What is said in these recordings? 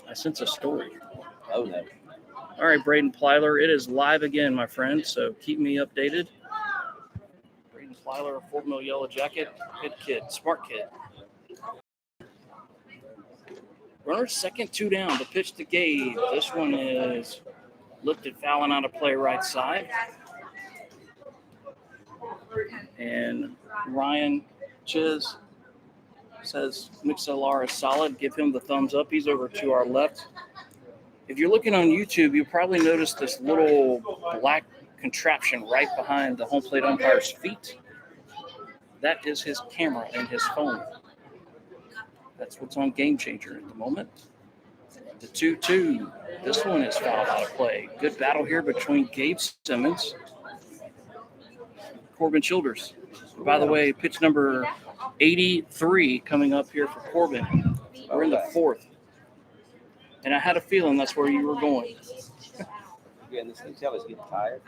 I sense a story. Oh, no. All right, Braden Plyler, it is live again, my friend, so keep me updated. Braden Plyler, Fort Mill Yellow Jacket, good kid, smart kid. Runner second, 2 down. The pitch to Gabe. This one is lifted, fouling out of play right side. And Ryan Chiz says Mixlr is solid. Give him the thumbs up. He's over to our left. If you're looking on YouTube, you'll probably notice this little black contraption right behind the home plate umpire's feet. That is his camera and his phone. That's what's on Game Changer at the moment. The 2-2. This one is fouled out of play. Good battle here between Gabe Simmons, Corbin Childers. By the way, pitch number 83 coming up here for Corbin. We're in the 4th. And I had a feeling that's where you were going. Again, this tell is getting tired.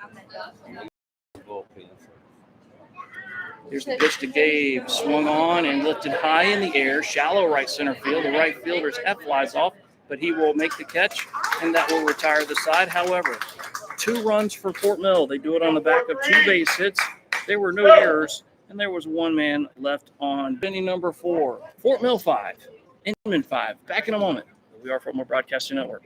Here's the pitch to Gabe. Swung on and lifted high in the air. Shallow right center field. The right fielder's head flies off, but he will make the catch, and that will retire the side. However, 2 runs for Fort Mill. They do it on the back of 2 base hits. There were no errors, and there was 1 man left on inning number 4. Fort Mill 5, Inman 5. Back in a moment. We are Fort Mill Broadcasting Network.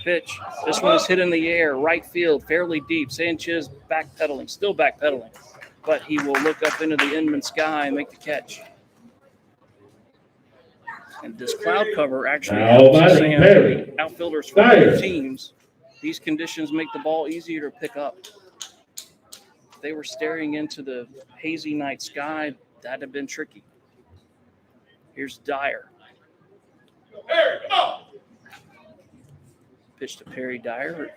Pitch. This one is hit in the air, right field, fairly deep. Sanchez backpedaling, still backpedaling, but he will look up into the Inman sky and make the catch. And this cloud cover actually helps Sam outfielders for other teams. These conditions make the ball easier to pick up. If they were staring into the hazy night sky, that'd have been tricky. Here's Dyer. Pitch to Perry Dyer.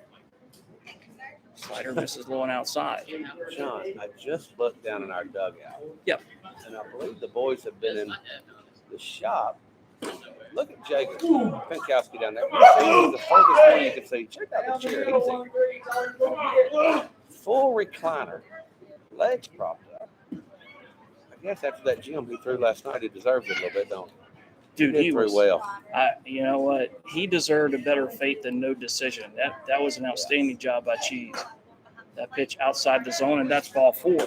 Slider misses low and outside. Sean, I just looked down in our dugout. Yep. And I believe the boys have been in the shop. Look at Jacob Pinkowski down there. He's the furthest one you can see. Check out the chair. He's in full recliner. Legs propped up. I guess after that gym he threw last night, he deserves it a little bit, don't he? Dude, he threw was well. You know what? He deserved a better fate than no decision. That was an outstanding job by Cheese. That pitch outside the zone, and that's ball 4.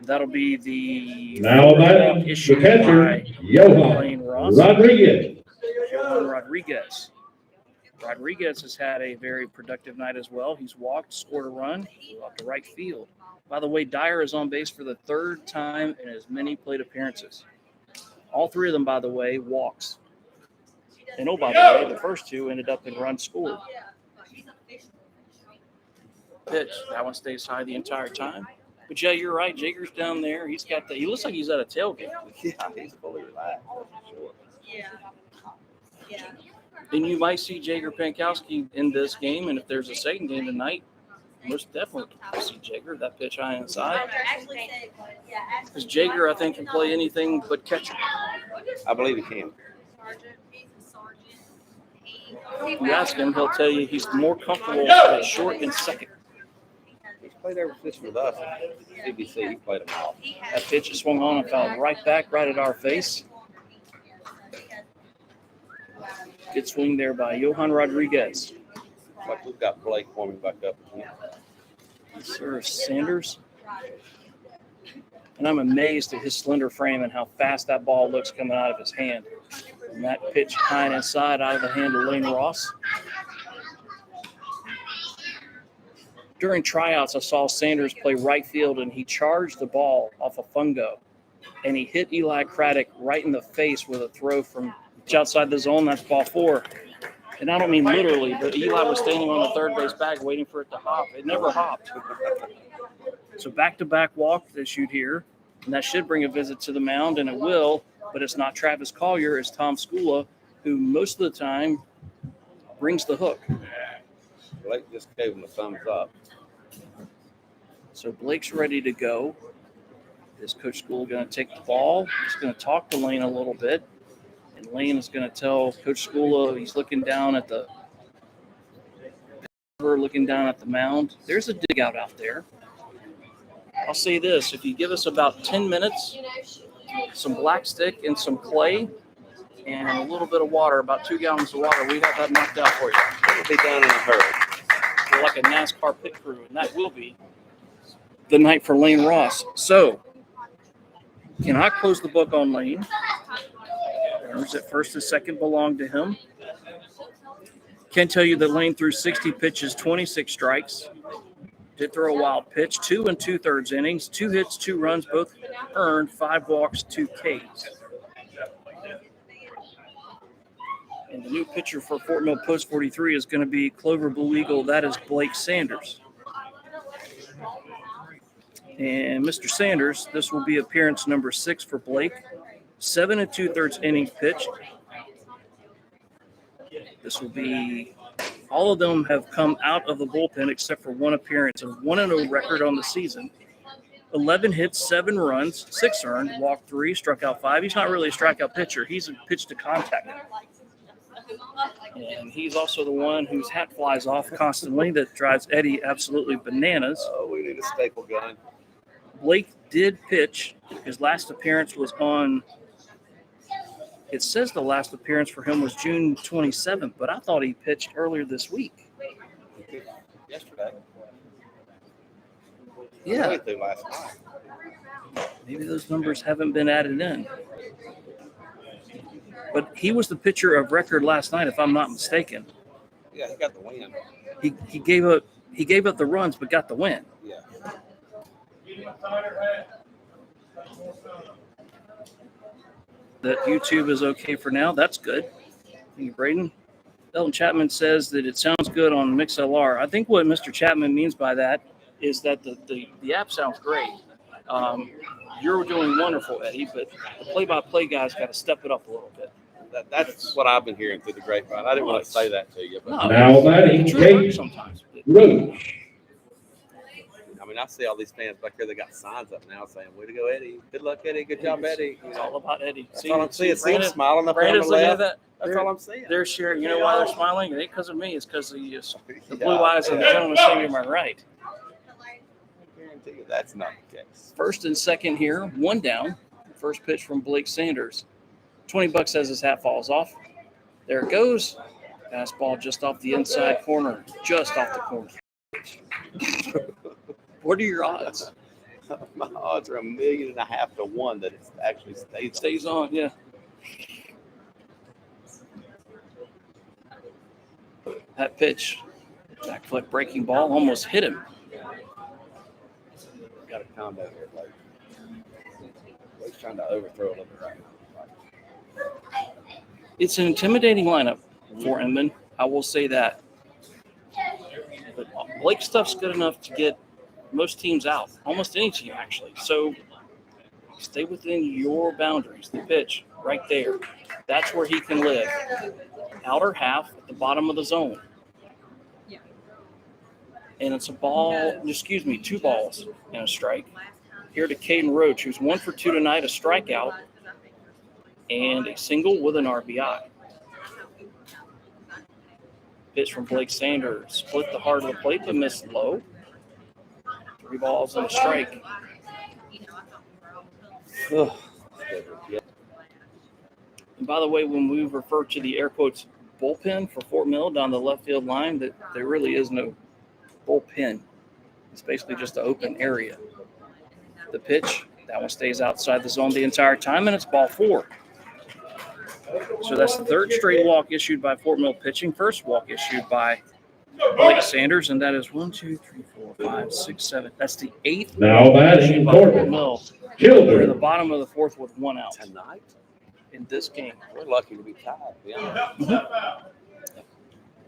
That'll be the issue by Johan Rodriguez. Johan Rodriguez. Rodriguez has had a very productive night as well. He's walked, scored a run, off the right field. By the way, Dyer is on base for the 3rd time in as many plate appearances. All 3 of them, by the way, walks. And by the way, the first 2 ended up in runs scored. Pitch. That one stays high the entire time. But yeah, you're right. Jager's down there. He looks like he's at a tailgate. Yeah, he's fully relaxed. Sure. Yeah. And you might see Jager Pankowski in this game, and if there's a second game tonight, most definitely see Jager. That pitch high inside. Because Jager, I think, can play anything but catcher. I believe he can. If you ask him, he'll tell you he's more comfortable at short and second. He's played every position with us. CBC, he played them all. That pitch is swung on and fouled right back, right at our face. Good swing there by Johan Rodriguez. Like we've got Blake warming back up again. Sir Sanders. And I'm amazed at his slender frame and how fast that ball looks coming out of his hand. And that pitch high and inside out of the hand of Lane Ross. During tryouts, I saw Sanders play right field, and he charged the ball off a fungo. And he hit Eli Craddock right in the face with a throw from just outside the zone. That's ball 4. And I don't mean literally, but Eli was standing on the third base bag waiting for it to hop. It never hopped. So back-to-back walk they shoot here, and that should bring a visit to the mound, and it will, but it's not Travis Collier, it's Tom Skula, who most of the time brings the hook. Blake just gave him a thumbs up. So Blake's ready to go. Is Coach Skula going to take the ball? He's going to talk to Lane a little bit. And Lane is going to tell Coach Skula he's looking down at the mound. There's a dig out there. I'll say this. If you give us about 10 minutes, some black stick and some clay and a little bit of water, about 2 gallons of water, we have that knocked out for you. It'll be done in a hurry. We're like a NASCAR pit crew, and that will be the night for Lane Ross. So, can I close the book on Lane? Runners at first and second belong to him. Can tell you that Lane threw 60 pitches, 26 strikes. Did throw a wild pitch, 2 2/3 innings, 2 hits, 2 runs, both earned, 5 walks, 2 Ks. And the new pitcher for Fort Mill Post 43 is going to be Clover Blue Eagle. That is Blake Sanders. And Mr. Sanders, this will be appearance number 6 for Blake. 7 2/3 innings pitched. This will be, all of them have come out of the bullpen except for one appearance, a 1-0 record on the season. 11 hits, 7 runs, 6 earned, walked 3, struck out 5. He's not really a strikeout pitcher. He's a pitch to contact. And he's also the one whose hat flies off constantly that drives Eddie absolutely bananas. Oh, we need a staple gun. Blake did pitch. His last appearance was on, it says the last appearance for him was June 27th, but I thought he pitched earlier this week. Yesterday. Yeah. He threw last night. Maybe those numbers haven't been added in. But he was the pitcher of record last night, if I'm not mistaken. Yeah, he got the win. He gave up the runs, but got the win. Yeah. That YouTube is okay for now. That's good. Thank you, Braden. Elton Chapman says that it sounds good on MixLR. I think what Mr. Chapman means by that is that the app sounds great. You're doing wonderful, Eddie, but the play-by-play guy's got to step it up a little bit. That's what I've been hearing through the grapevine. I didn't want to say that to you, but No, Now batting, it's true Kate sometimes. Roach. I mean, I see all these fans back here. They got signs up now saying, "Way to go, Eddie! Good luck, Eddie! Good job, Eddie!" It's all about Eddie. That's all I'm seeing. See him Brandon- smiling up on the Brandon's looking at left. that. That's all I'm seeing. They're sharing. You know why they're smiling? It ain't because of me. It's because of the Yeah. blue eyes of the gentleman sitting to my right. I guarantee you that's not the case. First and second here, 1 down. First pitch from Blake Sanders. $20 as his hat falls off. There it goes. Fastball just off the inside corner. Just off the corner. What are your odds? My odds are 1.5 million to 1 that it actually It stays on, yeah. That pitch, back foot breaking ball, almost hit him. Got a combo here, like he's trying to overthrow a little bit right now. It's an intimidating lineup for Inman. I will say that. But Blake's stuff's good enough to get most teams out, almost any team actually. So stay within your boundaries. The pitch right there, that's where he can live. outer half at the bottom of the zone. And it's two balls and a strike. Here to Caden Roach, who's 1 for 2 tonight, a strikeout, and a single with an RBI. Pitch from Blake Sanders, split the heart of the plate, but missed low. 3 balls and a strike. Ugh. And by the way, when we refer to the air quotes bullpen for Fort Mill down the left field line, that there really is no bullpen. It's basically just an open area. The pitch, that one stays outside the zone the entire time, and it's ball 4. So that's the third straight walk issued by Fort Mill pitching. First walk issued by Blake Sanders, and that is 1, 2, 3, 4, 5, 6, 7. That's the 8th Now walk issued batting by Fort Corbin. Mill. We're in the Childers. bottom of the 4th with 1 out Tonight? in this game. We're lucky to be tied, to be honest.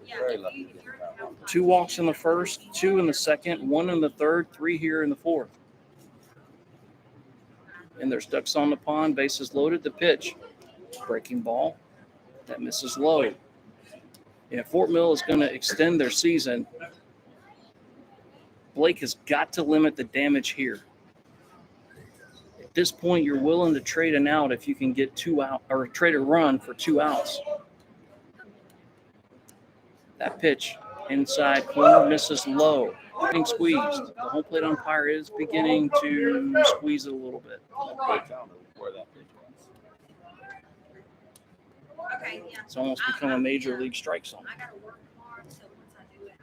Very lucky to be tied. 2 walks in the first, 2 in the second, 1 in the third, 3 here in the 4th. And there's ducks on the pond, bases loaded. The pitch, breaking ball, that misses low. And if Fort Mill is going to extend their season, Blake has got to limit the damage here. At this point, you're willing to trade an out if you can get 2 out, or trade a run for 2 outs. That pitch inside corner misses low, getting squeezed. The home plate umpire is beginning to squeeze it a little bit. I don't know where that pitch was. It's almost become a major league strike zone,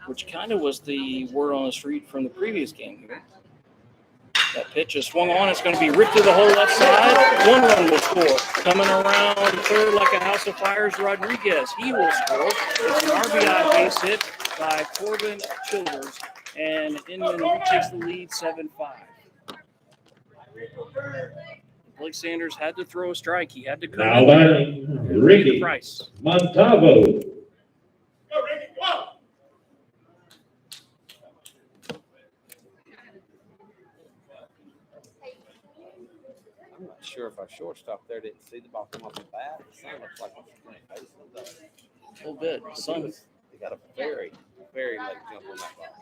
which kind of was the word on the street from the previous game here. That pitch is swung on. It's going to be ripped to the whole left side. 1 run will score. Coming around third like a house of fires, Rodriguez. He will score. It's an RBI base hit by Corbin Childers, and Inman reaches the lead 7-5. Blake Sanders had to throw a strike. He had to come Now in batting and pay the Ricky price. Montalvo. I'm not sure if our shortstop there didn't see the ball come off the bat. The sun looks like it's facing the A little bit. Sun He got a very, very late jump on that ball.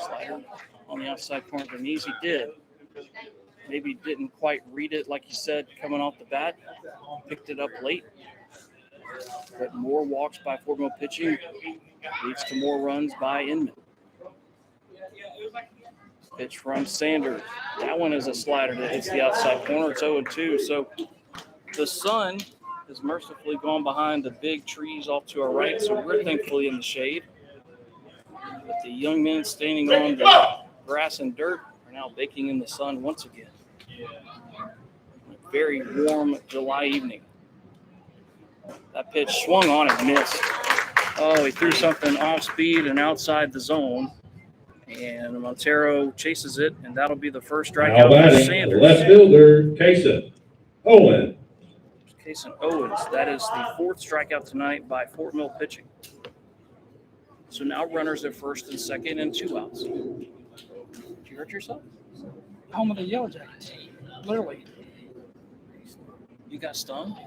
slider on the outside corner of the knees. He did. Maybe didn't quite read it like you said coming off the bat. Picked it up late. But more walks by Fort Mill pitching leads to more runs by Inman. Pitch from Sanders. That one is a slider that hits the outside corner. It's 0-2. So the sun has mercifully gone behind the big trees off to our right, so we're thankfully in the shade. But the young men standing on the grass and dirt are now baking in the sun once again. A very warm July evening. That pitch swung on and missed. Oh, he threw something off speed and outside the zone. And Montero chases it, and that'll be the first Now strikeout for batting Sanders. left fielder Kason Owen. Kason Owens. That is the 4th strikeout tonight by Fort Mill pitching. So now runners at first and second and 2 outs. Did you hurt yourself? Home of the Yellow Jackets. Literally. You got stung?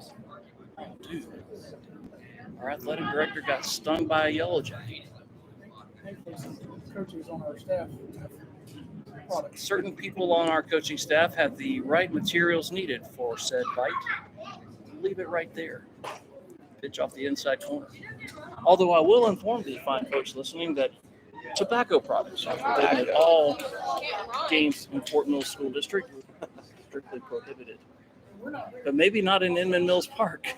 Oh, dude. Our athletic director got stung by a yellow jacket. Thankfully, some coaches on our staff have products. Certain people on our coaching staff have the right materials needed for said bite. Leave it right there. Pitch off the inside corner. Although I will inform the fine folks listening that tobacco products are forbidden at all games in Fort Mill School District. Strictly prohibited. But maybe not in Inman Mills Park.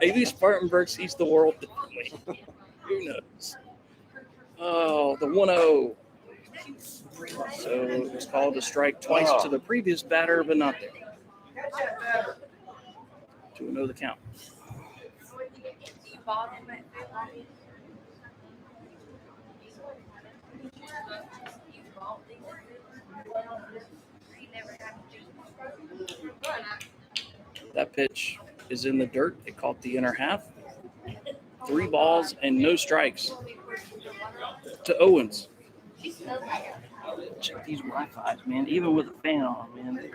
Maybe Spartanburg sees the world differently. Who knows? Oh, the 1-0. So it was called a strike twice to the previous batter, but not there. 2-0 the count. That pitch is in the dirt. It caught the inner half. 3 balls and no strikes to Owens. Check these Wi-Fi's, man. Even with a fan on, man.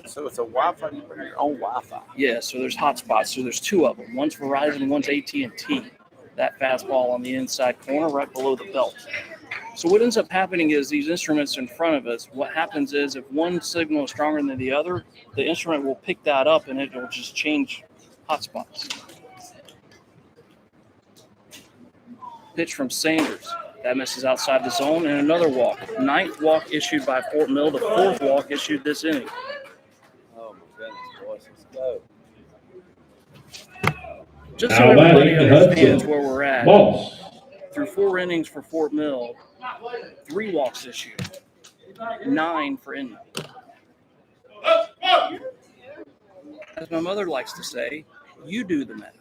So it's a Wi-Fi. You bring your own Wi-Fi. Yeah, so there's hotspots. So there's two of them. One's Verizon, one's AT&T. That fastball on the inside corner right below the belt. So what ends up happening is these instruments in front of us, what happens is if one signal is stronger than the other, the instrument will pick that up and it will just change hotspots. Pitch from Sanders. That misses outside the zone and another walk. 9th walk issued by Fort Mill. The 4th walk issued this inning. Oh, my goodness, boys. Let's go. Just so everybody Almighty understands Hudson. where we're at, Boss. through 4 innings for Fort Mill, 3 walks issued, 9 for Inman. As my mother likes to say, you do the math.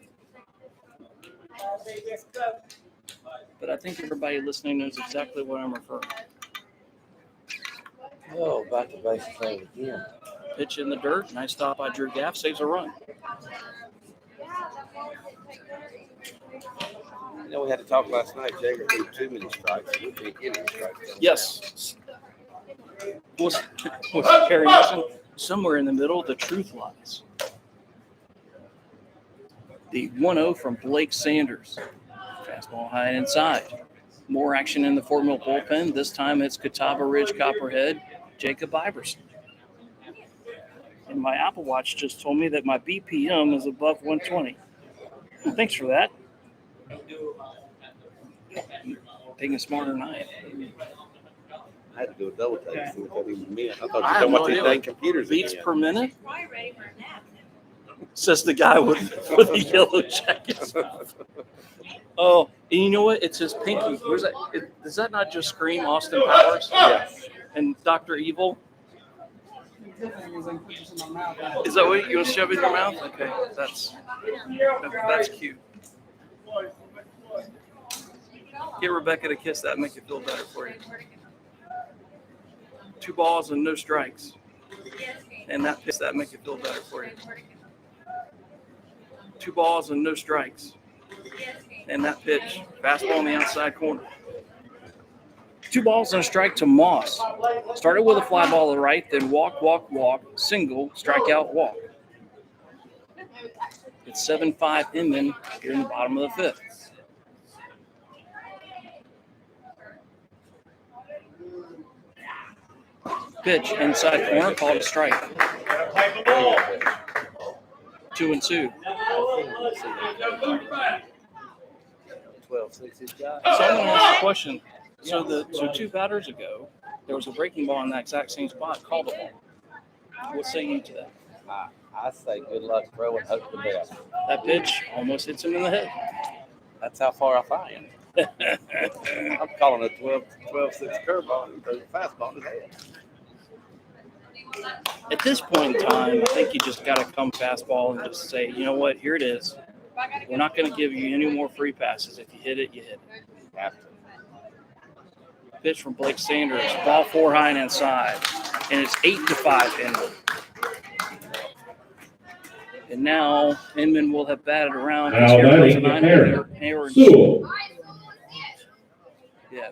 But I think everybody listening knows exactly what I'm referring to. Oh, about the base play again. Pitch in the dirt. Nice stop by Drew Gaff. Saves a run. You know, we had to talk last night. Jagger threw too many strikes. We can't get any strikes. Yes. Was Kerry Nixon somewhere in the middle? The truth lies. The 1-0 from Blake Sanders. Fastball high and inside. More action in the Fort Mill bullpen. This time it's Catawba Ridge Copperhead, Jacob Iverson. And my Apple Watch just told me that my BPM is above 120. Thanks for that. Thinking smarter than I am. I had to do a double take to see what that even meant. I thought you I were have talking no about these idea. dang computers Beats again. per minute? Says the guy with the yellow jacket. Oh, and you know what? It's his pinky. Where's that? Does that not just scream Austin Powers? Yes. And Dr. Evil? Is Is that what you want to shove in your mouth? Okay, that's cute. Get Rebecca to kiss that, make it feel better for you. 2 balls and no strikes. And that piss that make it feel better for you. 2 balls and no strikes. And that pitch, fastball on the outside corner. 2 balls and a strike to Moss. Started with a fly ball to the right, then walk, single, strikeout, walk. It's 7-5 Inman here in the bottom of the 5th. Pitch inside corner, called a strike. 2-2. 12-6 guy. So I'm going to ask a question. So 2 batters ago, there was a breaking ball in that exact same spot, called a ball. What say you to that? I say good luck, bro, and hope for the best. That pitch almost hits him in the head. That's how far off I am. I'm calling a 12-6 curveball and throw the fastball in his head. At this point in time, I think you just got to come fastball and just say, you know what, here it is. We're not going to give you any more free passes. If you hit it, you hit it. You have to. Pitch from Blake Sanders, ball 4 high and inside, and it's 8-5 Inman. And now Inman will have batted around. Now batting Aaron Sewell. Yeah,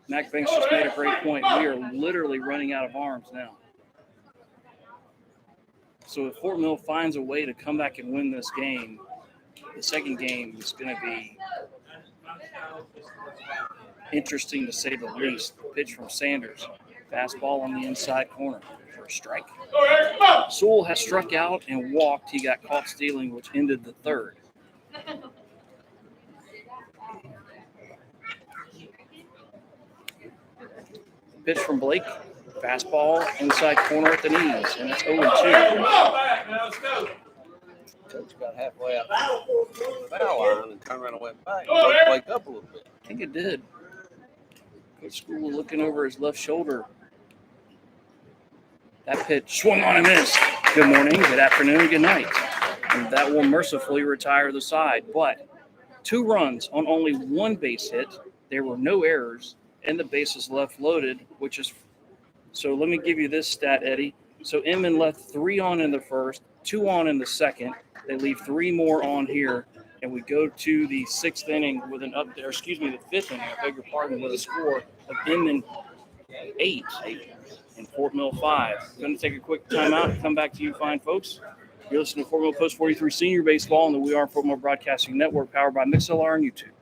Mac Banks just made a great point. We are literally running out of arms now. So if Fort Mill finds a way to come back and win this game, the second game is going to be interesting to say the least. Pitch from Sanders. Fastball on the inside corner for a strike. Sewell has struck out and walked. He got caught stealing, which ended the 3rd. Pitch from Blake. Fastball inside corner at the knees, and it's 0-2. Coach got halfway out the foul line and turned around and went back. Woke Blake up a little bit. I think it did. Coach School looking over his left shoulder. That pitch swung on and missed. Good morning, good afternoon, good night. And that will mercifully retire the side. But 2 runs on only 1 base hit. There were no errors, and the bases left loaded, which is so let me give you this stat, Eddie. So Inman left 3 on in the first, 2 on in the second. They leave 3 more on here, and we go to the 6th inning with an up there. Excuse me, the 5th inning. I beg your pardon, with a score of Inman 8 and Fort Mill 5. Going to take a quick timeout and come back to you fine folks. You're listening to Fort Mill Post 43 Senior Baseball on the We Are Fort Mill Broadcasting Network, powered by MixLR and YouTube.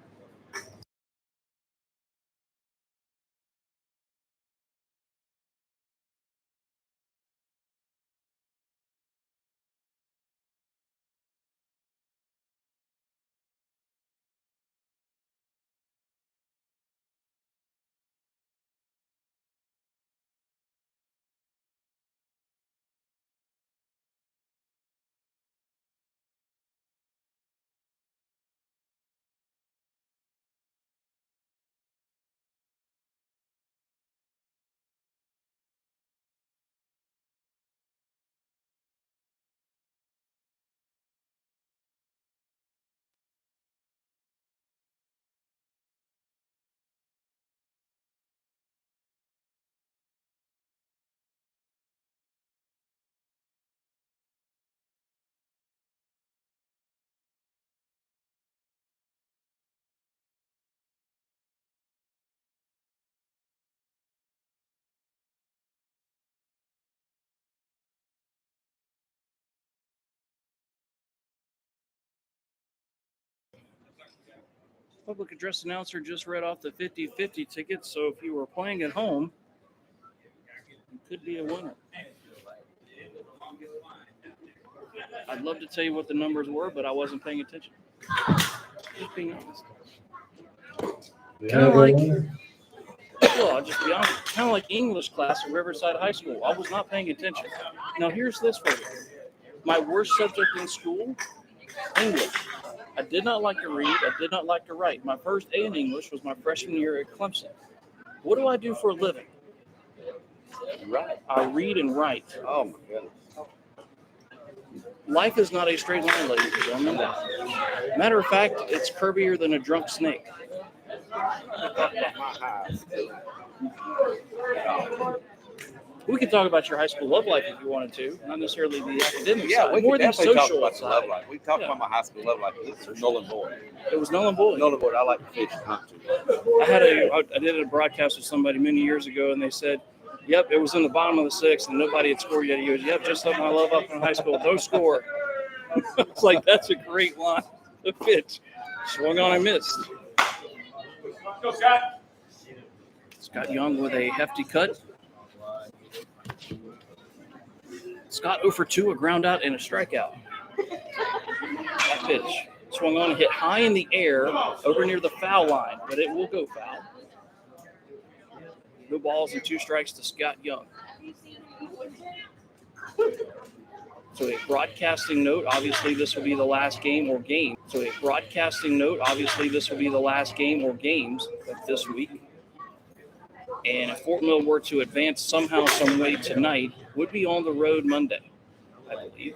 Public address announcer just read off the 50-50 tickets, so if you were playing at home, you could be a winner. I'd love to tell you what the numbers were, but I wasn't paying attention. Just being honest. Kind of like, well, I'll just be honest, kind of like English class at Riverside High School. I was not paying attention. Now, here's this for you. My worst subject in school, English. I did not like to read. I did not like to write. My first A in English was my freshman year at Clemson. What do I do for a living? Right. I read and write. Oh, my goodness. Life is not a straight line, ladies and gentlemen. Matter of fact, it's curvier than a drunk snake. We could talk about your high school love life if you wanted to, not necessarily the academic Yeah, side, we more could than definitely talk social about the love side. life. We talked Yeah. about my high school love life. It's null and void. It was null and void. Null and void. I like to fish and hunt too. I did a broadcast with somebody many years ago, and they said, "Yep, it was in the bottom of the sixth, and nobody had scored yet." He goes, "Yep, just like my love up in high school, no score." It's like, that's a great line to pitch. Swung on and missed. Scott Young with a hefty cut. Scott 0 for 2, a ground out and a strikeout. That pitch swung on and hit high in the air over near the foul line, but it will go foul. No balls and 2 strikes to Scott Young. So a broadcasting note, obviously this will be the last game or game. So a broadcasting note, obviously this will be the last game or games of this week. And if Fort Mill were to advance somehow, some way tonight, would be on the road Monday, I believe.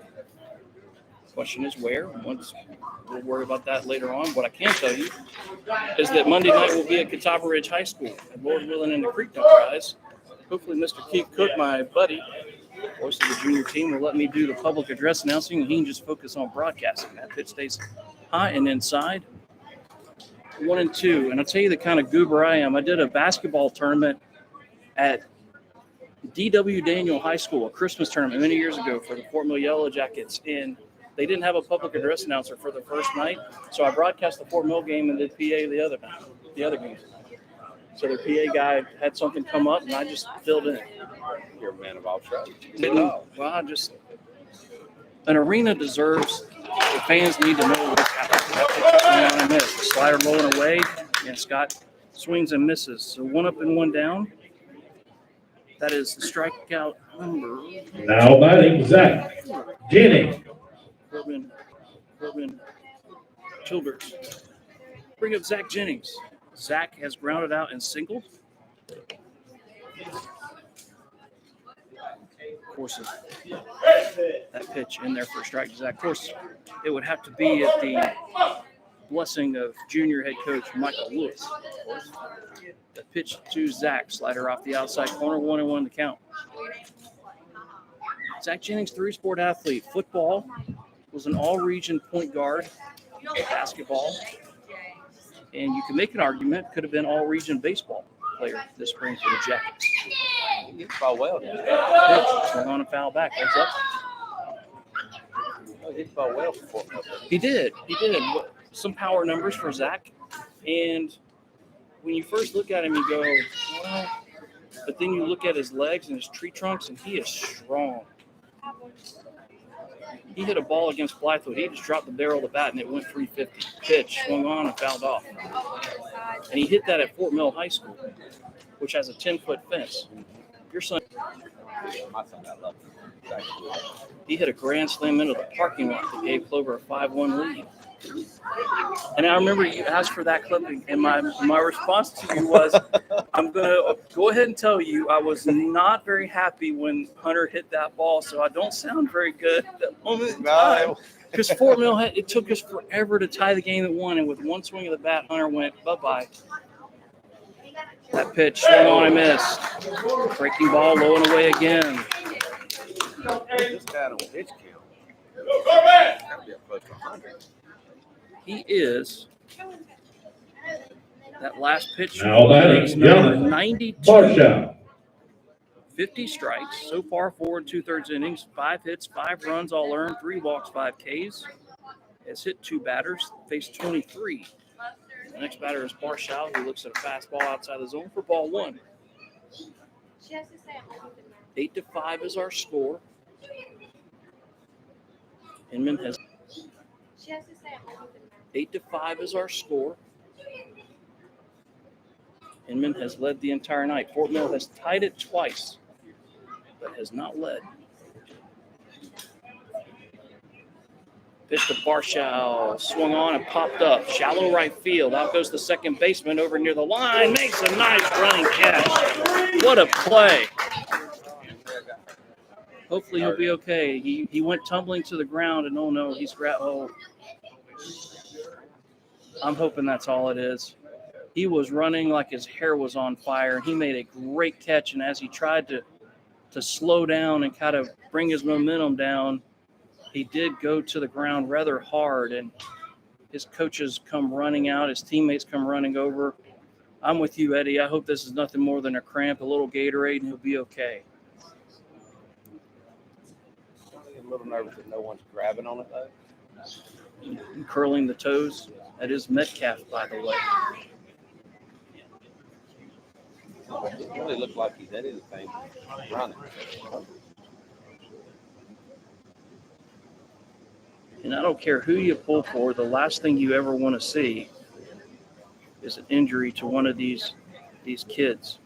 The question is where. We'll worry about that later on. What I can tell you is that Monday night will be at Catawba Ridge High School. And Lord willing and the creek don't rise. Hopefully Mr. Keith Cook, my buddy, voice of the junior team, will let me do the public address announcing, and he can just focus on broadcasting. That pitch stays high and inside. 1-2. And I'll tell you the kind of goober I am. I did a basketball tournament at D.W. Daniel High School, a Christmas tournament many years ago for the Fort Mill Yellow Jackets. And they didn't have a public address announcer for the first night. So I broadcast the Fort Mill game and did PA the other games. So their PA guy had something come up, and I just filled in. You're a man of all trades. Well, an arena deserves, the fans need to know what's happening. The slider rolling away, and Scott swings and misses. So 1 up and 1 down. That is the strikeout number. Now batting Zach Jennings. Corbin Childers. Bring up Zach Jennings. Zach has grounded out and singled. Of course, that pitch in there for a strike to Zach. Of course, it would have to be at the blessing of junior head coach Michael Lewis. The pitch to Zach, slider off the outside corner, 1-1 to count. Zach Jennings, 3-sport athlete. Football, was an all-region point guard. Basketball, and you can make an argument, could have been all-region baseball player this spring for the Jackets. hit the ball well. Pitch, swung on a foul back. Heads up. He hit the ball well for Fort Mill. He did. Some power numbers for Zach. And when you first look at him, you go, well, but then you look at his legs and his tree trunks, and he is strong. He hit a ball against Blythewood. He just dropped the barrel of the bat, and it went 350. Pitch, swung on, and fouled off. And he hit that at Fort Mill High School, which has a 10-foot fence. Your son, My son, I love him. he hit a grand slam into the parking lot that gave Clover a 5-1 lead. And I remember you asked for that clipping, and my response to you was, I'm going to go ahead and tell you I was not very happy when Hunter hit that ball, so I don't sound very good at that moment in time. Because Fort Mill, it took us forever to tie the game at 1, and with one swing of the bat, Hunter went bye-bye. That pitch, swung on and missed. Breaking ball, low and away again. This guy on pitch count. Gotta be up close to 100. He is that last pitch. Now batting, number Young. 92. Barsha. 50 strikes so far, 4 2/3 innings, 5 hits, 5 runs, all earned, 3 walks, 5 Ks. Has hit 2 batters, faced 23. The next batter is Barsha, who looks at a fastball outside the zone for ball 1. 8-5 is our score. Inman has 8-5 is our score. Inman has led the entire night. Fort Mill has tied it twice, but has not led. Pitch to Barsha, swung on and popped up. Shallow right field. Out goes the second baseman over near the line. Makes a nice running catch. What a play. Hopefully he'll be okay. He went tumbling to the ground, and oh no, he's grabbed. Oh, I'm hoping that's all it is. He was running like his hair was on fire, and he made a great catch. And as he tried to slow down and kind of bring his momentum down, he did go to the ground rather hard, and his coaches come running out. His teammates come running over. I'm with you, Eddie. I hope this is nothing more than a cramp, a little Gatorade, and he'll be okay. I'm a little nervous that no one's grabbing on it, though. Curling the toes. That is Metcalf, by the way. It really looked like he's anything running. And I don't care who you pull for, the last thing you ever want to see is an injury to one of these kids.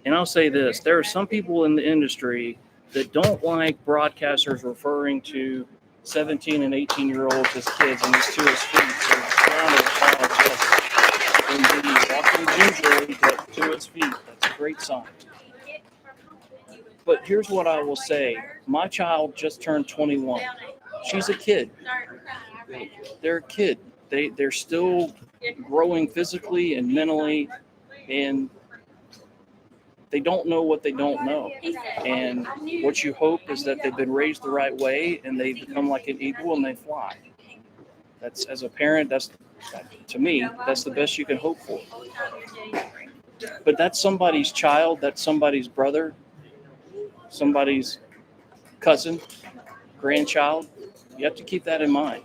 And I'll say this, there are some people in the industry that don't like broadcasters referring to 17 and 18-year-olds as kids, and these 2 as feet. So round of applause, yes. Indeed, walking gingerly, but 2 as feet. That's a great sign. But here's what I will say. My child just turned 21. She's a kid. They're a kid. They're still growing physically and mentally, and they don't know what they don't know. And what you hope is that they've been raised the right way and they become like an eagle and they fly. That's, as a parent, to me, that's the best you can hope for. But that's somebody's child, that's somebody's brother, somebody's cousin, grandchild. You have to keep that in mind.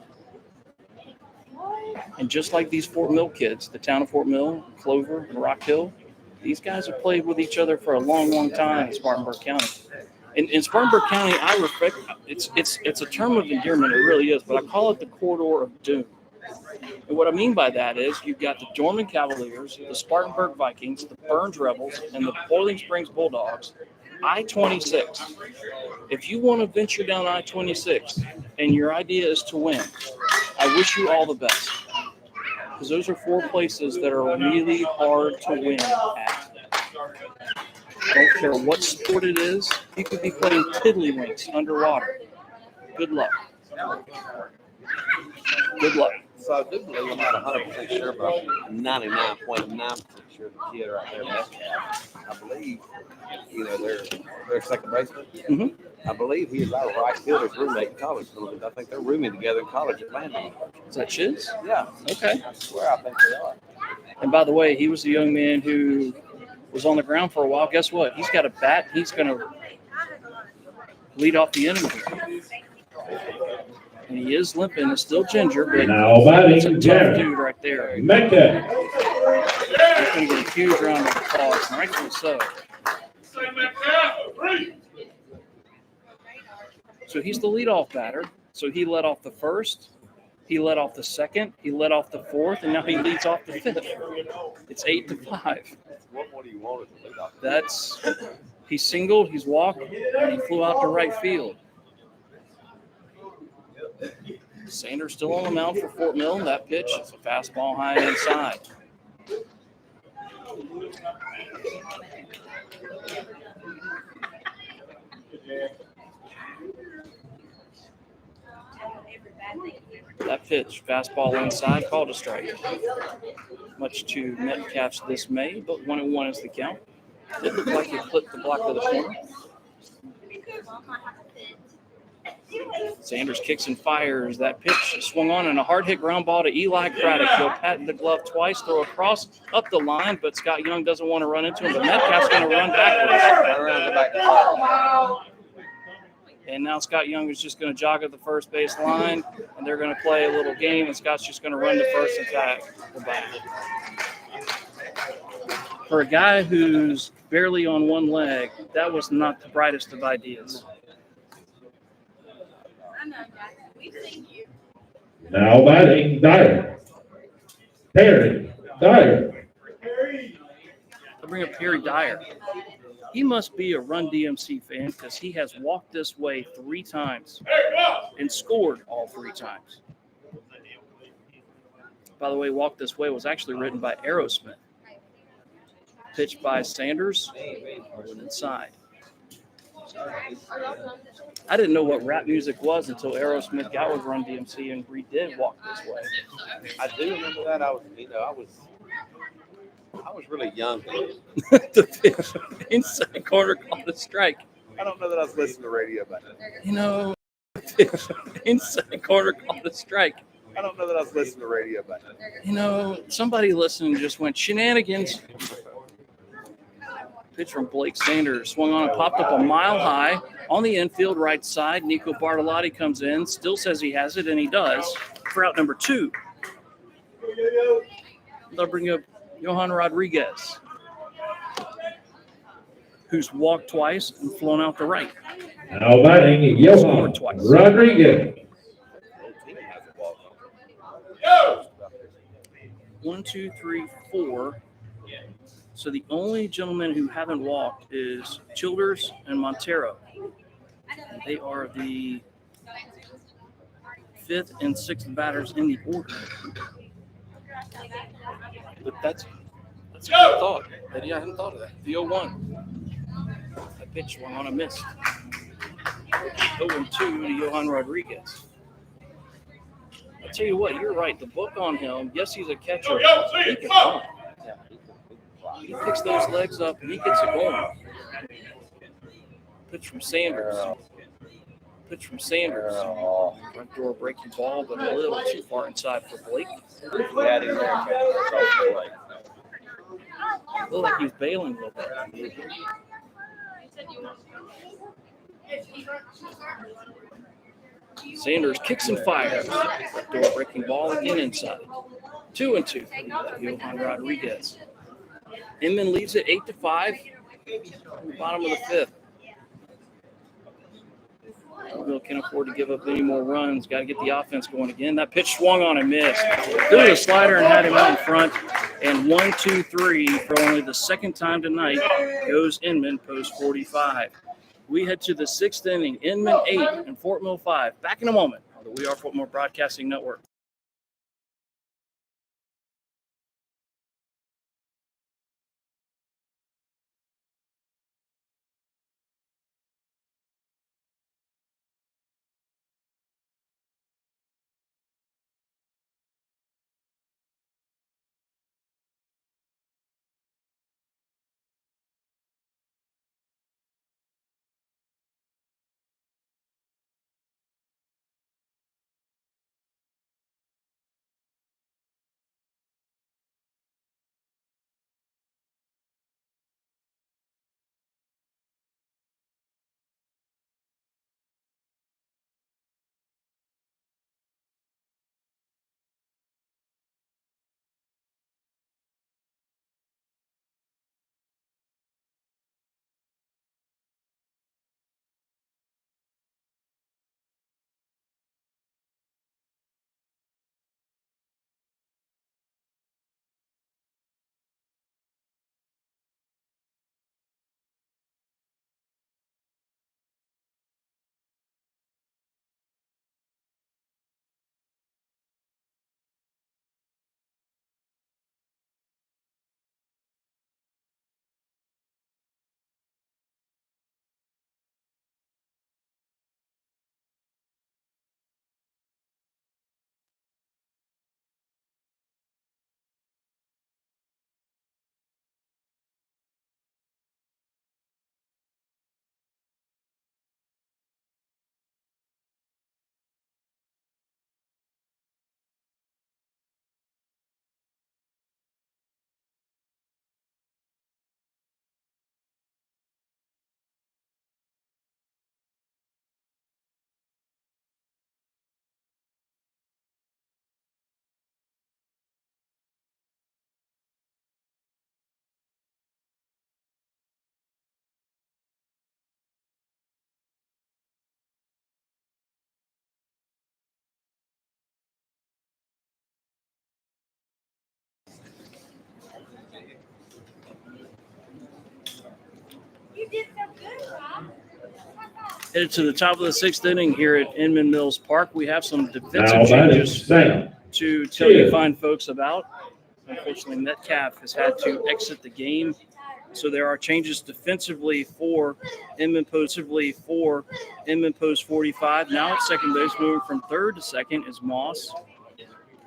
And just like these Fort Mill kids, the town of Fort Mill, Clover, and Rock Hill, these guys have played with each other for a long, long time in Spartanburg County. In Spartanburg County, I respect it's a term of endearment, it really is, but I call it the corridor of doom. And what I mean by that is you've got the Dorman Cavaliers, the Spartanburg Vikings, the Burns Rebels, and the Boiling Springs Bulldogs. I-26. If you want to venture down I-26 and your idea is to win, I wish you all the best. Because those are 4 places that are really hard to win at. I don't care what sport it is. You could be playing tiddlywinks underwater. Good luck. Good luck. So I do believe, I'm not 100% sure, but I'm 99.9% sure the kid right there, Metcalf, I believe, their second baseman. Mm-hmm. I believe he is our right fielder's roommate in college. I think they're rooming together in college at Landon. Is that Chiz? Yeah. Okay. I swear I think they are. And by the way, he was the young man who was on the ground for a while. Guess what? He's got a bat. He's going to lead off the inning. And he is limping. It's still Ginger, but Now it's a batting, tough Jared dude right there. Mecca. He's going to get a huge round of applause, and rightfully so. So he's the leadoff batter. So he led off the first, he led off the second, he led off the fourth, and now he leads off the fifth. It's 8-5. What more do you want as a leadoff? That's he singled, he's walked, and he flew out to right field. Sanders still on the mound for Fort Mill. That pitch is a fastball high and inside. That pitch, fastball inside, called a strike. Much to Metcalf's dismay, but 1-1 is the count. It looked like he clipped the block of the corner. Sanders kicks and fires. That pitch swung on and a hard hit ground ball to Eli Craddock. He'll pat the glove twice, throw across up the line, but Scott Young doesn't want to run into him. But Metcalf's going to run backwards. And now Scott Young is just going to jog up the first base line, and they're going to play a little game, and Scott's just going to run to first and tag the back. For a guy who's barely on one leg, that was not the brightest of ideas. Now batting, Dyer. Perry Dyer. I'll bring up Perry Dyer. He must be a Run DMC fan because he has walked this way 3 times and scored all 3 times. By the way, Walk This Way was actually written by Aerosmith. Pitched by Sanders, went inside. I didn't know what rap music was until Aerosmith got with Run DMC and redid Walk This Way. I do remember that. I was really young. The pitch inside corner called a strike. I don't know that I was listening to radio back then. You know, pitch inside corner called a strike. I don't know that I was listening to radio back then. You know, somebody listening just went shenanigans. Pitch from Blake Sanders. Swung on and popped up a mile high on the infield right side. Nico Bartolotti comes in, still says he has it, and he does. For out number 2. They'll bring up Johan Rodriguez, who's walked twice and flown out the right. Now batting, Johan Rodriguez. 1, 2, 3, 4. So the only gentlemen who haven't walked is Childers and Montero. And they are the 5th and 6th batters in the order. But that's a good thought. I hadn't thought of that. The 0-1. That pitch swung on a miss. 0-2 to Johan Rodriguez. I tell you what, you're right. The book on him, yes, he's a catcher. He can run. He picks those legs up and he gets it going. Pitch from Sanders. Front door breaking ball, but a little too far inside for Blake. Looked like he's bailing a little bit. Sanders kicks and fires. Front door breaking ball again inside. 2-2. Johan Rodriguez. Inman leaves it 8-5. Bottom of the 5th. Bill can't afford to give up any more runs. Got to get the offense going again. That pitch swung on and missed. Threw a slider and had him out in front. And 1, 2, 3 for only the second time tonight goes Inman post 45. We head to the 6th inning. Inman 8 and Fort Mill 5. Back in a moment on the We Are Fort Mill Broadcasting Network. Headed to the top of the sixth inning here at Inman Mills Park. We have some Now defensive batting changes Sam. to tell you Two. fine folks about. Unfortunately, Metcalf has had to exit the game. So there are changes defensively for Inman Post 45. Now at second base, moving from third to second is Moss.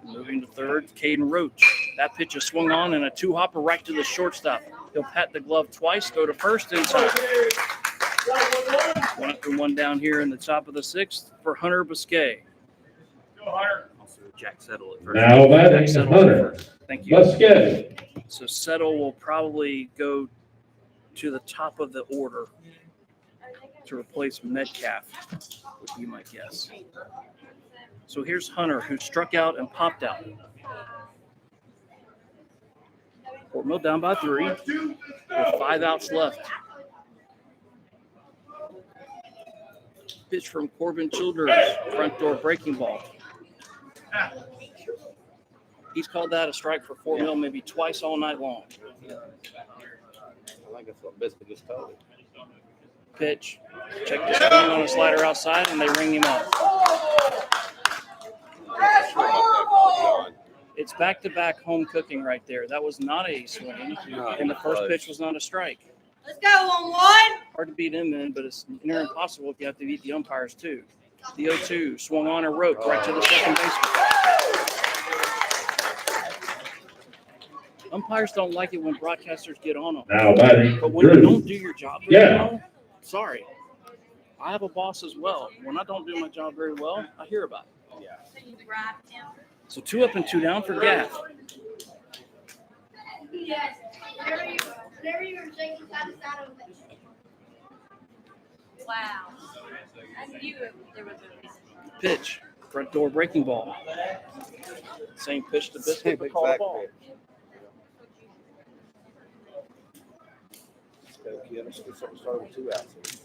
Moving to third, Caden Roach. That pitch is swung on and a two-hopper right to the shortstop. He'll pat the glove twice, go to first in time. 1 up and 1 down here in the top of the sixth for Hunter Biscay. Also Jack Settle at first. Now batting Jack Settle's at Hunter first. Thank you. Busquets. So Settle will probably go to the top of the order to replace Metcalf, would be my guess. So here's Hunter, who struck out and popped out. Fort Mill down by 3 with 5 outs left. Pitch from Corbin Childers, front door breaking ball. He's called that a strike for Fort Mill maybe twice all night long. I think that's what Biscuit just told me. Pitch. Check the swing on a slider outside, and they ring him up. It's back-to-back home cooking right there. That was not a swing, and the first pitch was not a strike. Let's go on one. Hard to beat Inman, but it's near impossible if you have to beat the umpires too. The 0-2 swung on a rope right to the second baseman. Umpires don't like it when broadcasters get on them. Now batting But when you Drew. don't do your job very Yeah. well, sorry. I have a boss as well. When I don't do my job very well, I hear about it. So 2 up and 2 down for Gaff. Yes. Whatever you were shaking side to side of it. Wow. I knew there was a reason. Pitch. Front door breaking ball. Same pitch to Biscuit, but call the ball. Start with 2 outs.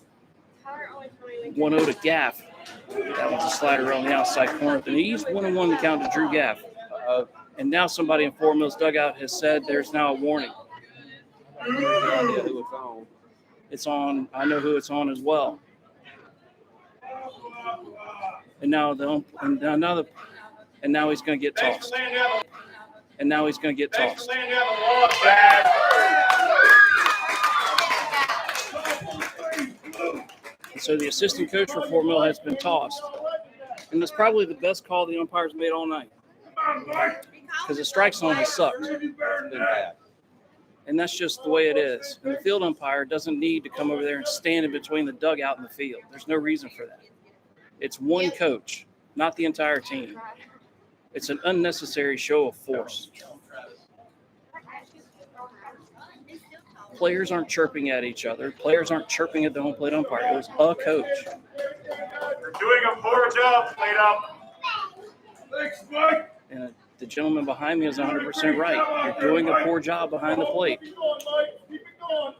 1-0 to Gaff. That was a slider on the outside corner of the knees. 1-1 to count to Drew Gaff. And now somebody in Fort Mill's dugout has said there's now a warning. No idea who it's on. It's on. I know who it's on as well. And now he's going to get tossed. And now he's going to get tossed. So the assistant coach for Fort Mill has been tossed. And that's probably the best call the umpires made all night. Because the strike zone has sucked. And that's just the way it is. And the field umpire doesn't need to come over there and stand in between the dugout and the field. There's no reason for that. It's one coach, not the entire team. It's an unnecessary show of force. Players aren't chirping at each other. Players aren't chirping at the home plate umpire. It was a coach. You're doing a poor job, plate up. Thanks, Mike. And the gentleman behind me is 100% right. You're doing a poor job behind the plate. Keep going, Mike. Keep it going.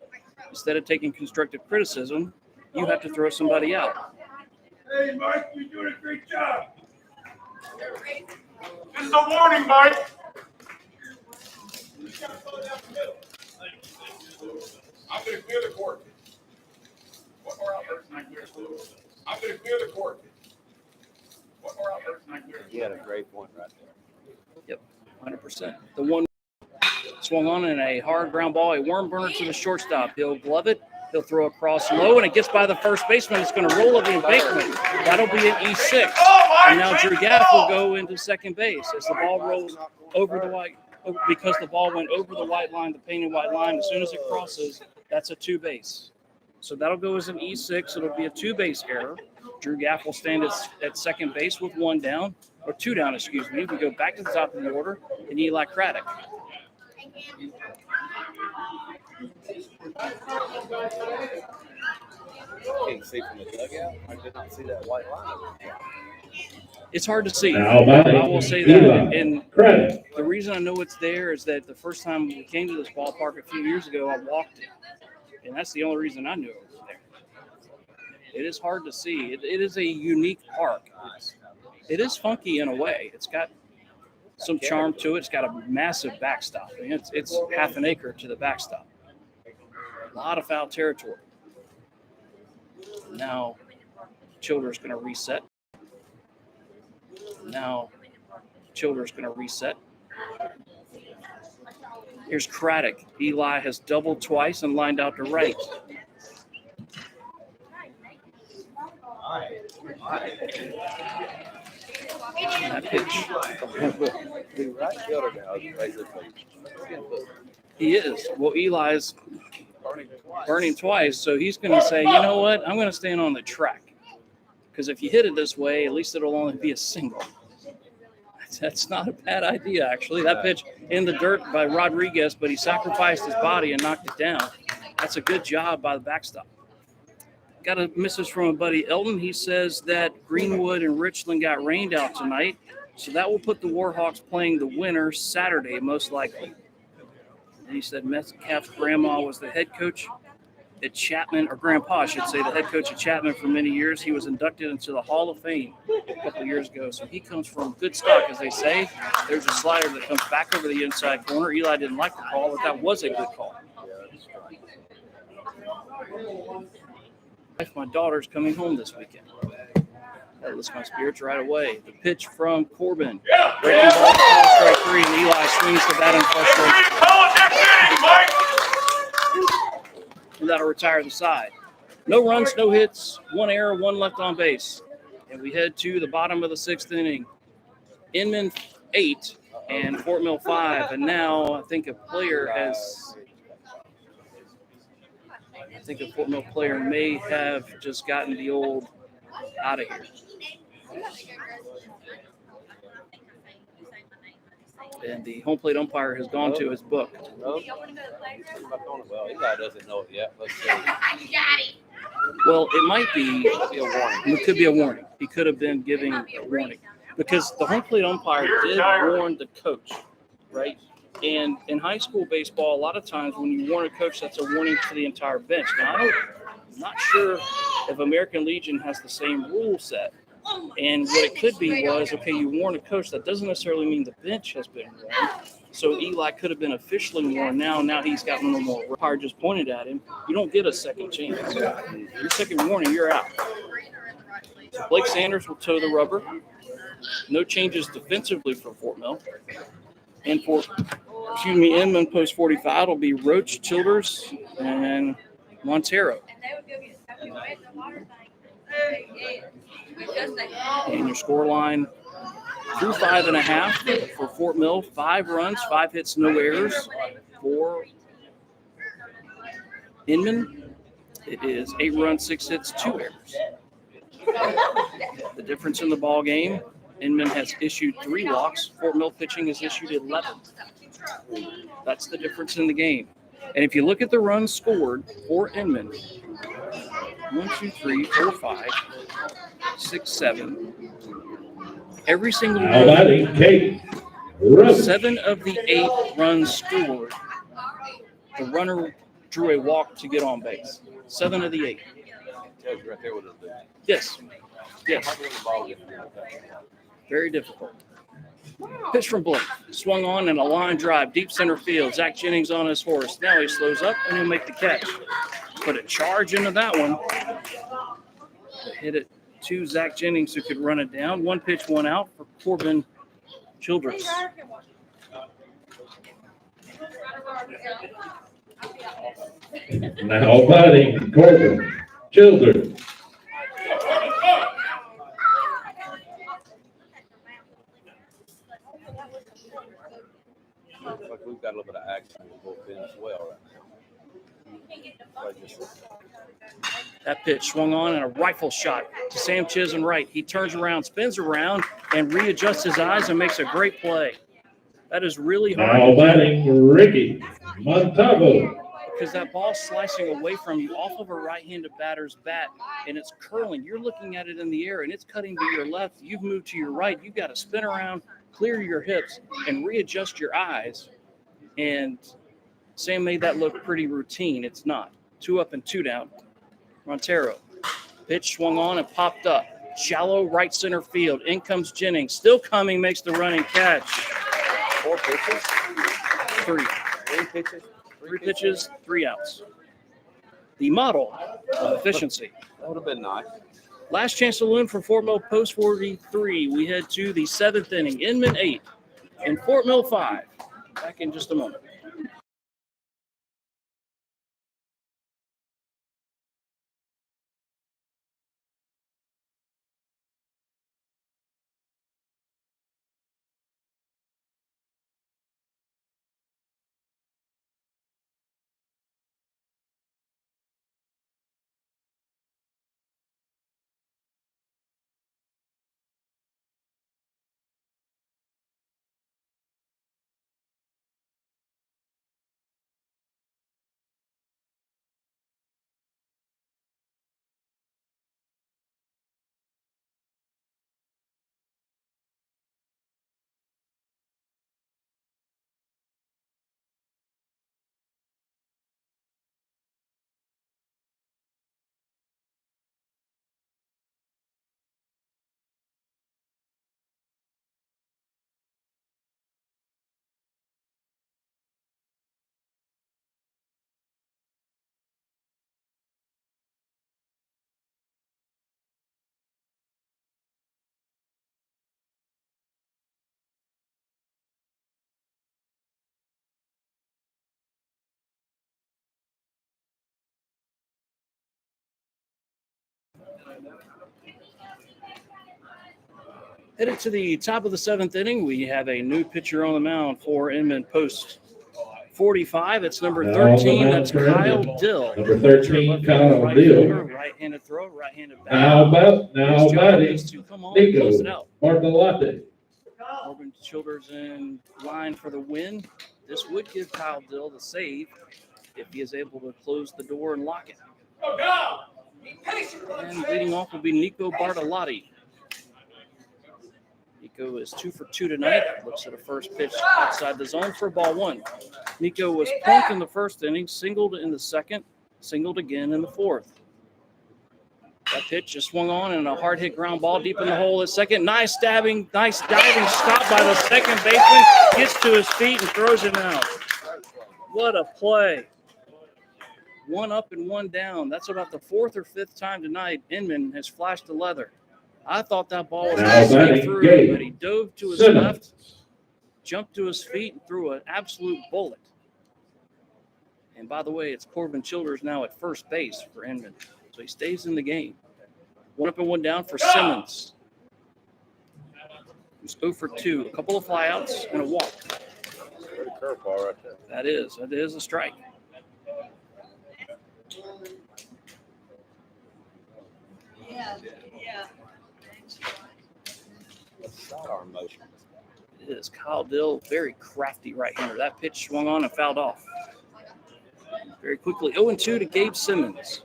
Instead of taking constructive criticism, you have to throw somebody out. Hey, Mike, you're doing a great job. This is a warning, Mike. I'm going to clear the court. One more out first, and I clear. I'm going to clear the court. One more out first, and I clear. He had a great point right there. Yep, 100%. The one swung on in a hard ground ball, a worm burner to the shortstop. He'll glove it. He'll throw across low, and it gets by the first baseman. It's going to roll up the embankment. That'll be an E6. And now Drew Gaff will go into second base as the ball rolls over the white. Because the ball went over the white line, the painted white line, as soon as it crosses, that's a 2-base. So that'll go as an E6. It'll be a 2-base error. Drew Gaff will stand at second base with 1 down, or 2 down, excuse me. We go back to the top of the order, and Eli Craddock. Can't see from the dugout. I did not see that white line. It's hard to see. Now I batting will say that. Eli And Craddock. the reason I know it's there is that the first time we came to this ballpark a few years ago, I walked it. And that's the only reason I knew it was there. It is hard to see. It is a unique park. It is funky in a way. It's got some charm to it. It's got a massive backstop. I mean, it's half an acre to the backstop. A lot of foul territory. Now, Childers going to reset. Now Childers going to reset. Here's Craddock. Eli has doubled twice and lined out to right. That pitch. The right fielder now is basically 10 foot. He is. Well, Eli's burning twice, so he's going to say, you know what? I'm going to stand on the track. Because if you hit it this way, at least it'll only be a single. That's not a bad idea, actually. That pitch in the dirt by Rodriguez, but he sacrificed his body and knocked it down. That's a good job by the backstop. Got a message from a buddy, Elton. He says that Greenwood and Richland got rained out tonight, so that will put the Warhawks playing the winner Saturday, most likely. And he said Metcalf's grandma was the head coach at Chapman, or grandpa, I should say, the head coach at Chapman for many years. He was inducted into the Hall of Fame a couple of years ago, so he comes from good stock, as they say. There's a slider that comes back over the inside corner. Eli didn't like the call, but that was a good call. My daughter's coming home this weekend. That lifts my spirits right away. The pitch from Corbin. Breaking ball to strike three, and Eli swings the bat in frustration. And that'll retire the side. No runs, no hits, one error, one left on base. And we head to the bottom of the sixth inning. Inman 8 and Fort Mill 5. And now I think a Fort Mill player may have just gotten the old out of here. And the home plate umpire has gone to his book. Well, Eli doesn't know it yet. Let's see. Well, it might be. It'll be a warning. It could be a warning. He could have been giving a warning because the home plate umpire did warn the coach, right? And in high school baseball, a lot of times when you warn a coach, that's a warning to the entire bench. Now, I'm not sure if American Legion has the same rule set. And what it could be was, okay, you warn a coach. That doesn't necessarily mean the bench has been warned. So Eli could have been officially warned. Now he's got no more. Umpire just pointed at him. You don't get a second chance. Your second warning, you're out. So Blake Sanders will toe the rubber. No changes defensively for Fort Mill. And for, Inman post 45 will be Roach, Childers, and Montero. And your score line through 5.5 for Fort Mill. 5 runs, 5 hits, no errors. For Inman, it is 8 runs, 6 hits, 2 errors. The difference in the ball game, Inman has issued 3 walks. Fort Mill pitching has issued 11. That's the difference in the game. And if you look at the runs scored for Inman, 1, 2, 3, 4, 5, 6, 7. Every single Now batting, Kate. 7 of the 8 runs scored, the runner drew a walk to get on base. 7 of the 8. Tells you right there what it'll do. Yes. Very difficult. Pitch from Blake. Swung on and a line drive, deep center field. Zach Jennings on his horse. Now he slows up and he'll make the catch. Put a charge into that one. Hit it to Zach Jennings, who could run it down. 1 pitch, 1 out for Corbin Childress. Now batting, Corbin Childers. Looks like we've got a little bit of action in the bullpen as well right now. That pitch swung on and a rifle shot to Sam Chisholm right. He turns around, spins around, and readjusts his eyes and makes a great play. That is really hard. Now batting, Ricky Montalvo. Because that ball's slicing away from you off of a right-handed batter's bat, and it's curling. You're looking at it in the air, and it's cutting to your left. You've moved to your right. You've got to spin around, clear your hips, and readjust your eyes. And Sam made that look pretty routine. It's not. 2 up and 2 down. Montero. Pitch swung on and popped up. Shallow right center field. In comes Jennings. Still coming, makes the running catch. 4 pitches? 3. 3 pitches? 3 pitches, 3 outs. The model of efficiency. That would have been nice. Last chance saloon for Fort Mill Post 43. We head to the 7th inning. Inman 8 and Fort Mill 5. Back in just a moment. Headed to the top of the 7th inning, we have a new pitcher on the mound for Inman Post 45. It's number Now on the 13. mound That's for Kyle Inman. Dill. Number 13, Kyle right Dill. fielder, right-handed throw, right-handed Now bat. His job batting, is to come on and close it Nico out. Bartolotti. Corbin Childers in line for the win. This would give Kyle Dill the save if he is able to close the door and lock it. And leading off will be Nico Bartolotti. Nico is 2 for 2 tonight. Looks at a first pitch outside the zone for ball 1. Nico was punked in the first inning, singled in the second, singled again in the fourth. That pitch just swung on and a hard hit ground ball deep in the hole at second. Nice diving stop by the second baseman. Gets to his feet and throws him out. What a play. 1 up and 1 down. That's about the 4th or 5th time tonight Inman has flashed the leather. I thought that ball was going to sneak through, but he dove to his left, jumped to his feet, and threw an absolute bullet. And by the way, it's Corbin Childers now at first base for Inman. So he stays in the game. 1 up and 1 down for Simmons. He's 0 for 2. A couple of flyouts and a walk. Pretty curveball right there. That is a strike. Yeah. Sidearm motion. It is Kyle Dill, very crafty right-hander. That pitch swung on and fouled off. Very quickly, 0-2 to Gabe Simmons.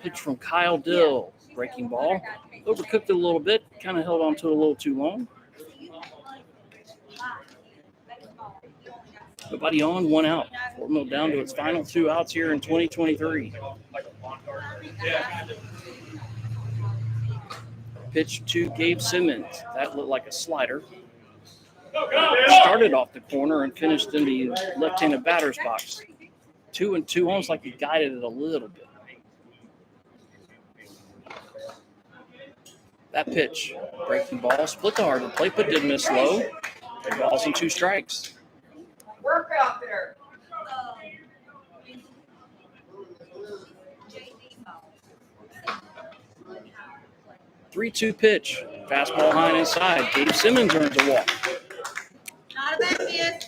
Pitch from Kyle Dill, breaking ball. Overcooked it a little bit, kind of held on to it a little too long. Nobody on, 1 out. Fort Mill down to its final 2 outs here in 2023. Pitch to Gabe Simmons. That looked like a slider. Started off the corner and finished in the left-handed batter's box. 2-2, almost like he guided it a little bit. That pitch, breaking ball, split the hard to plate, but did miss low. 3 balls and 2 strikes. Work out there. 3-2 pitch. Fastball high and inside. Gabe Simmons earns a walk. Not a bad miss.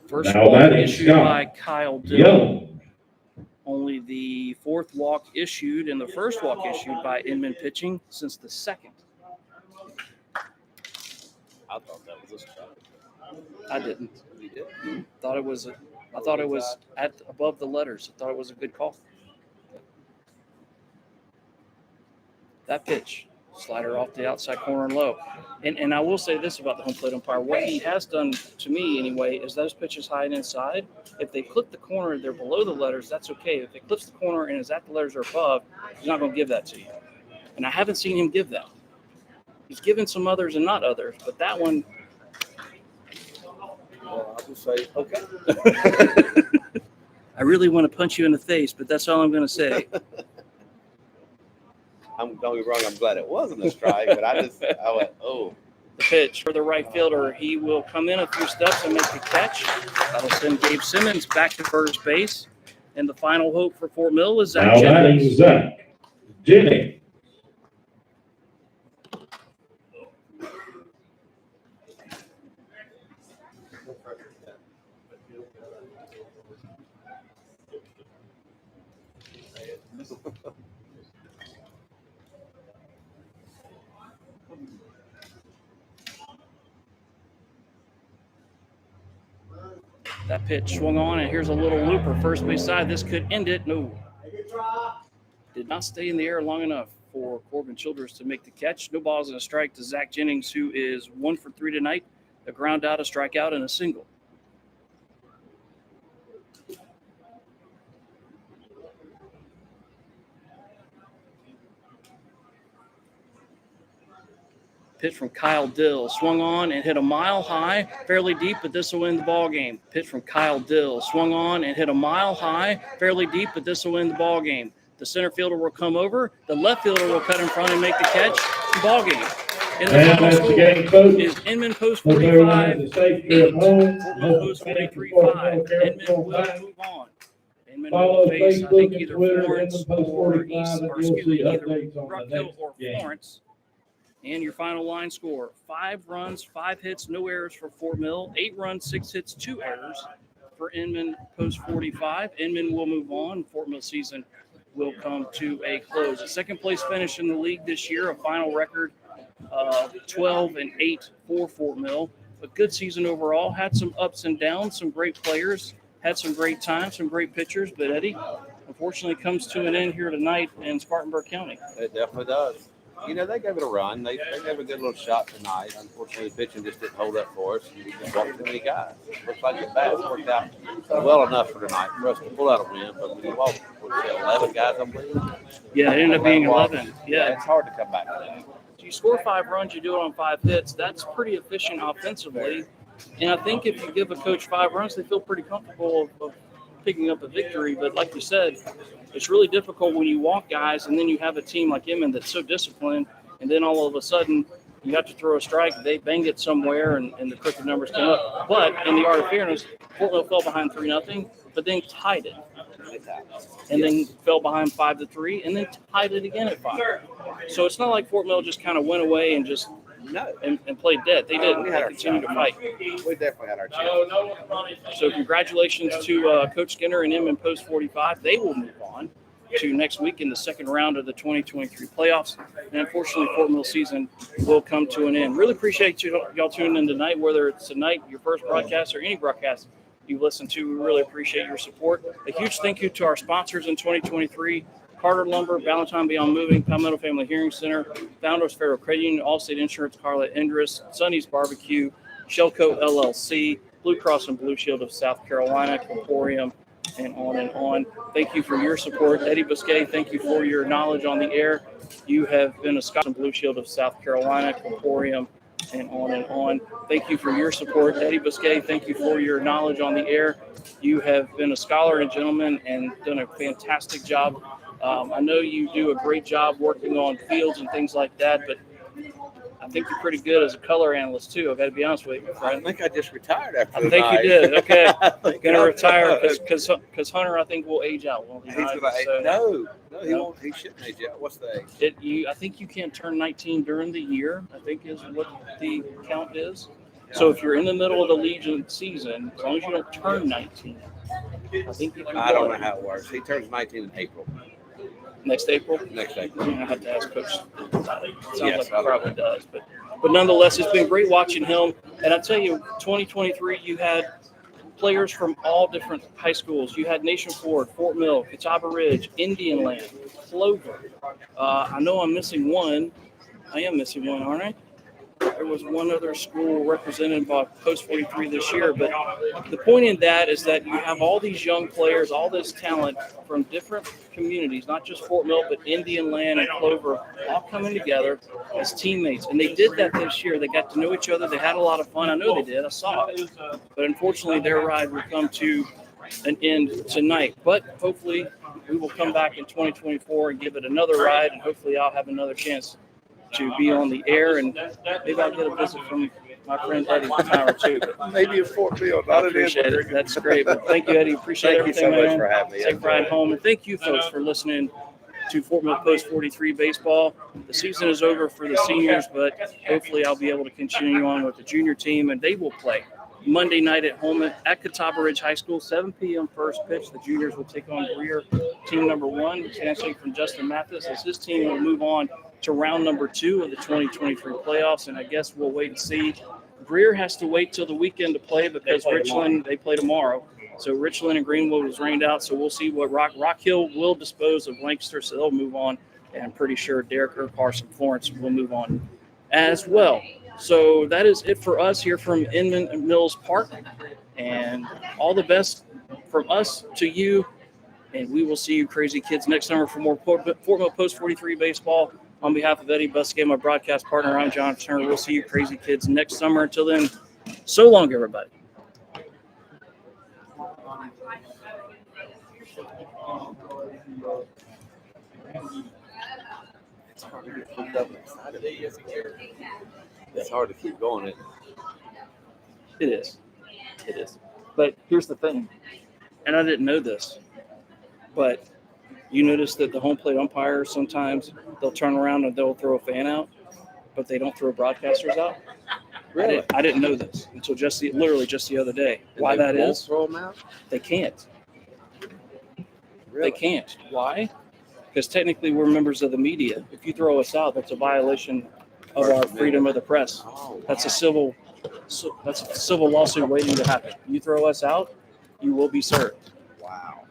First Now walk batting, issued Scott by Kyle Dill. Young. Only the 4th walk issued and the first walk issued by Inman pitching since the 2nd. I thought that was a strike. I didn't. You did? I thought it was at above the letters. I thought it was a good call. That pitch, slider off the outside corner and low. And I will say this about the home plate umpire. What he has done to me anyway is those pitches high and inside. If they clip the corner, they're below the letters, that's okay. If they clips the corner and is at the letters or above, he's not going to give that to you. And I haven't seen him give that. He's given some others and not others, but that one. Well, I'll just say, okay. I really want to punch you in the face, but that's all I'm going to say. Don't get me wrong, I'm glad it wasn't a strike, but I went, oh. The pitch for the right fielder. He will come in a few steps and make the catch. That'll send Gabe Simmons back to first base. And the final hope for Fort Mill is Zach Now batting Jennings. Zach Jennings. That pitch swung on, and here's a little looper. First base side. This could end it. No. Did not stay in the air long enough for Corbin Childress to make the catch. No balls and a strike to Zach Jennings, who is 1 for 3 tonight. A ground out, a strikeout, and a single. Pitch from Kyle Dill, swung on and hit a mile high, fairly deep, but this will win the ball game. Pitch from Kyle Dill, swung on and hit a mile high, fairly deep, but this will win the ball game. The center fielder will come over, the left fielder will cut in front and make the catch. Ball game. And the final That's the score game, folks. is Inman Post Hope everyone 45, has a safe trip home. Fort Mill Post 43-5. Inman will move on. Inman Follow will face, I Facebook think, and either Twitter, Florence Inman Post or 45, East, and or you'll excuse me, see either updates on the Rockville next or game. Florence. And your final line score, 5 runs, 5 hits, no errors for Fort Mill, 8 runs, 6 hits, 2 errors for Inman Post 45. Inman will move on. Fort Mill season will come to a close. A second place finish in the league this year, a final record of 12-8 for Fort Mill. A good season overall, had some ups and downs, some great players, had some great times, some great pitchers, but Eddie, unfortunately comes to an end here tonight in Spartanburg County. It definitely does. You know, they gave it a run. They gave a good little shot tonight. Unfortunately, the pitching just didn't hold up for us. We just walked too many guys. Looks like the bats worked out well enough for tonight for us to pull out a win. But we walked, 11 guys, I believe. Yeah, it ended up being 11. Yeah. It's hard to come back to that. You score 5 runs, you do it on 5 hits. That's pretty efficient offensively. And I think if you give a coach 5 runs, they feel pretty comfortable of picking up a victory. But like you said, it's really difficult when you walk guys and then you have a team like Inman that's so disciplined, and then all of a sudden you have to throw a strike, they bang it somewhere, and the crooked numbers come up. But in the art of fairness, Fort Mill fell behind 3-0, but then tied it. And then fell behind 5-3, and then tied it again at 5. So it's not like Fort Mill just kind of went away and just and played dead. They didn't. They continued to fight. We definitely had our chance. So congratulations to Coach Skinner and Inman Post 45. They will move on to next week in the second round of the 2023 playoffs. And unfortunately, Fort Mill season will come to an end. Really appreciate y'all tuning in tonight, whether it's tonight, your first broadcast, or any broadcast you've listened to. We really appreciate your support. A huge thank you to our sponsors in 2023. Carter Lumber, Valentine Beyond Moving, Palmetto Family Hearing Center, Founders Federal Credit Union, Allstate Insurance, Carla Indris, Sonny's Barbecue, Shellco LLC, Blue Cross and Blue Shield of South Carolina, Emporium, and on and on. Thank you for your support. Eddie Busquet, thank you for your knowledge on the air. You have been a Scott and Blue Shield of South Carolina, Emporium, and on and on. Thank you for your support. Eddie Busquet, thank you for your knowledge on the air. You have been a scholar and gentleman and done a fantastic job. I know you do a great job working on fields and things like that, but I think you're pretty good as a color analyst too. I've got to be honest with you, my I friend. think I just retired after I think you did. Okay, going to retire because Hunter, I think, will age out. Won't he? He's gonna no, he won't. He shouldn't age out. What's the age? I think you can't turn 19 during the year, I think is what the count is. So if you're in the middle of the Legion season, as long as you don't turn 19, I think you can. I don't know how it works. He turns 19 in April. Next April? Next April. I have to ask Coach. Sounds Yes, like he probably does. But nonetheless, it's been great watching him. And I tell you, 2023, you had players from all different high schools. You had Nation Ford, Fort Mill, Catawba Ridge, Indian Land, Clover. I know I'm missing one. I am missing one, aren't I? there was one other school represented by Post 43 this year. But the point in that is that you have all these young players, all this talent from different communities, not just Fort Mill, but Indian Land and Clover, all coming together as teammates. And they did that this year. They got to know each other. They had a lot of fun. I know they did. I saw it. But unfortunately, their ride will come to an end tonight. But hopefully, we will come back in 2024 and give it another ride. And hopefully, I'll have another chance to be on the air. And maybe I'll get a visit from my friend Eddie Power too. Maybe a Fort Mill, I appreciate it. That's great. But thank you, Eddie. Appreciate Thank you everything, so much man. for having me. Safe ride home. And thank you, folks, for listening to Fort Mill Post 43 baseball. The season is over for the seniors, but hopefully I'll be able to continue on with the junior team, and they will play Monday night at home at Catawba Ridge High School, 7 p.m. first pitch. The juniors will take on Greer, team number 1, handshake from Justin Mathis, as his team will move on to round number 2 of the 2023 playoffs, and I guess we'll wait and see. Greer has to wait till the weekend to play because Richland, they play tomorrow. So Richland and Greenwood was rained out, so we'll see what Rock Hill will dispose of Lancaster, so they'll move on, and I'm pretty sure Derek Urquhart and Florence will move on as well. So that is it for us here from Inman Mills Park, and all the best from us to you, and we will see you crazy kids next summer for more Fort Mill Post 43 baseball. On behalf of Eddie Busquet, my broadcast partner, I'm John Turner. We'll see you crazy kids next summer. Until then, so long, everybody. It's hard to get hooked up and excited. It's hard to keep going. It is. It is. But here's the thing, and I didn't know this, but you notice that the home plate umpires, sometimes they'll turn around and they'll throw a fan out, but they don't throw broadcasters out. Really? I didn't know this until literally just the other day. Why And they that won't is, throw them out? they can't. Really? They can't. Why? Because technically we're members of the media. If you throw us out, that's a violation of our freedom of the press. Oh, That's a civil lawsuit waiting to happen. You throw us out, you will be served. wow.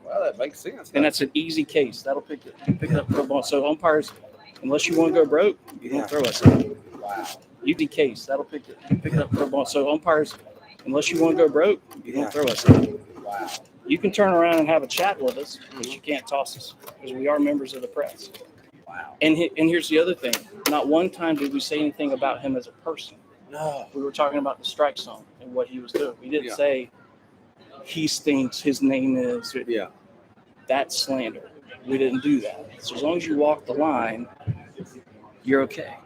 Well, that makes sense. And that's an easy case. That'll pick it up for a ball. So umpires, unless you want to go broke, you don't throw us out. Wow. Easy case. That'll pick it up for a ball. So umpires, unless you want to go broke, you Yeah. don't throw us out. Wow. You can turn around and have a chat with us, but you can't toss us because we are members of the press. Wow. And here's the other thing. Not one time did we say anything about him as a person. No. We were talking about the strike zone and what he was doing. We didn't Yeah. say he stinks, his name is. Yeah. That's slander. We didn't do that. So as long as you walk the line, you're okay.